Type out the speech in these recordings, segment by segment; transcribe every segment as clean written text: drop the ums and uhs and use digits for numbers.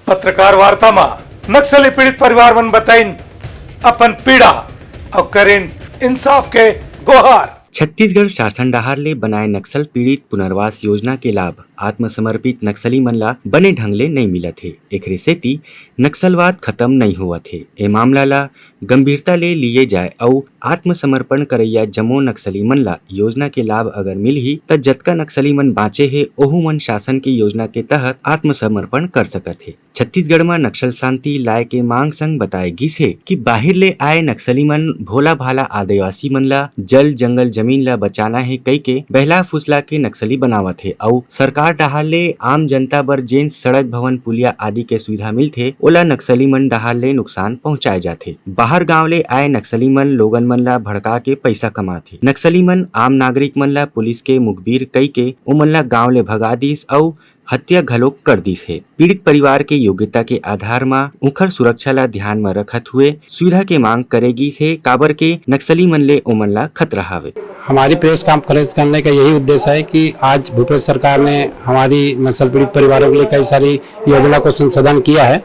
पत्रकार वार्ता में नक्सली पीड़ित परिवार मन बताइन अपन पीड़ा और करें इंसाफ के गुहार। छत्तीसगढ़ शासन डहार ले बनाए नक्सल पीड़ित पुनर्वास योजना के लाभ आत्मसमर्पित नक्सली मन ला बने ढंग ले नहीं मिलत हे। एकरे सेती नक्सलवाद खत्म नहीं होवत हे। ए मामला ला गंभीरता ले लिए जाए और आत्मसमर्पण करैया जम्मो नक्सली मन ला योजना के लाभ अगर मिलही त जतका नक्सली मन बाँचे हे ओहू मन शासन की योजना के तहत आत्मसमर्पण कर सकत हे। छत्तीसगढ़ में नक्सल शांति लाए के मांग संग बताए गिस है कि बाहिर ले आए नक्सली मन भोला भाला आदिवासी मन ला जल जंगल जमीन ला बचाना है कई के बहला फुसला के नक्सली बनावत है और सरकार डहार ले आम जनता बर जेन सड़क भवन पुलिया आदि के सुविधा मिलथे ओला नक्सली मन डहार ले नुकसान पहुंचाए जाथे। बाहर गांव ले आए नक्सली मन लोगन मन ला भड़का के पैसा कमाथे। नक्सली मन आम नागरिक मन ला पुलिस के मुखबिर कई के ओमन ला गाँव ले भगा दिस और हत्या घलोक कर दिस है। पीड़ित परिवार के योग्यता के आधार में उखर सुरक्षा ला ध्यान में रखत हुए सुविधा के मांग करेगी से काबर के नक्सली मन ले ओमन ला खतरा हावे। हमारी प्रेस कॉन्फ्रेंस करने का यही उद्देश्य है कि आज भूपेश सरकार ने हमारी नक्सल पीड़ित परिवारों के लिए कई सारी योजना को संशोधन किया है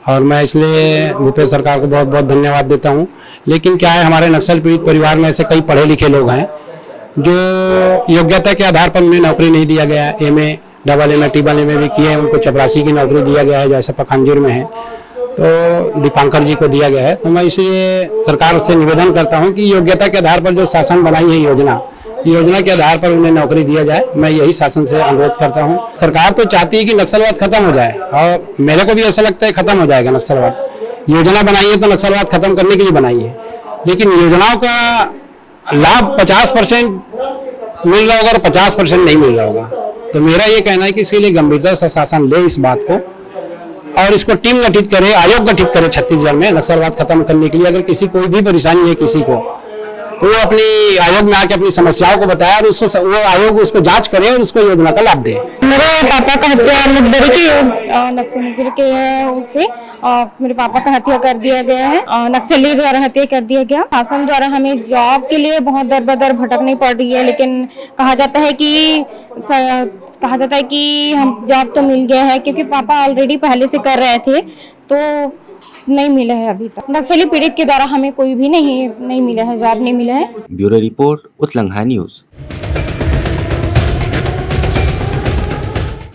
और मैं इसलिए भूपेश सरकार को बहुत बहुत धन्यवाद देता हूँ। लेकिन क्या है, हमारे नक्सल पीड़ित परिवार में ऐसे कई पढ़े लिखे लोग हैं जो योग्यता के आधार पर उन्हें नौकरी नहीं दिया गया। MA double MA triple MA भी किए, उनको चपरासी की नौकरी दिया गया है, जैसे पखानजूर में है तो दीपांकर जी को दिया गया है। तो मैं इसलिए सरकार से निवेदन करता हूं कि योग्यता के आधार पर जो शासन बनाई है योजना के आधार पर उन्हें नौकरी दिया जाए। मैं यही शासन से अनुरोध करता हूं। सरकार तो चाहती है कि नक्सलवाद खत्म हो जाए और मेरे को भी ऐसा लगता है खत्म हो जाएगा नक्सलवाद। योजना बनाई है तो नक्सलवाद खत्म करने के लिए बनाई है, लेकिन योजनाओं का लाभ 50% मिल रहा होगा और 50% नहीं मिल रहा होगा। तो मेरा ये कहना है कि इसके लिए गंभीरता से शासन ले इस बात को और इसको टीम गठित करे, आयोग गठित करे छत्तीसगढ़ में नक्सलवाद खत्म करने के लिए। अगर किसी कोई भी परेशानी है किसी को तो वो अपनी आयोग में आके अपनी समस्याओं को बताए और उसको वो आयोग उसको जांच करे और उसको योजना का लाभ दे। मेरे पापा का हत्या मुखबिर की नक्सली के उससे मेरे पापा का हत्या कर दिया गया है, नक्सली द्वारा हत्या कर दिया गया। शासन द्वारा हमें जॉब के लिए बहुत दर बदर भटकनी पड़ रही है, लेकिन कहा जाता है कि हम जॉब तो मिल गया है क्योंकि पापा ऑलरेडी पहले से कर रहे थे तो नहीं मिला है अभी तक। नक्सली पीड़ित के द्वारा हमें कोई भी नहीं मिला है, जॉब नहीं मिला है। ब्यूरो रिपोर्ट उत्लंघा न्यूज।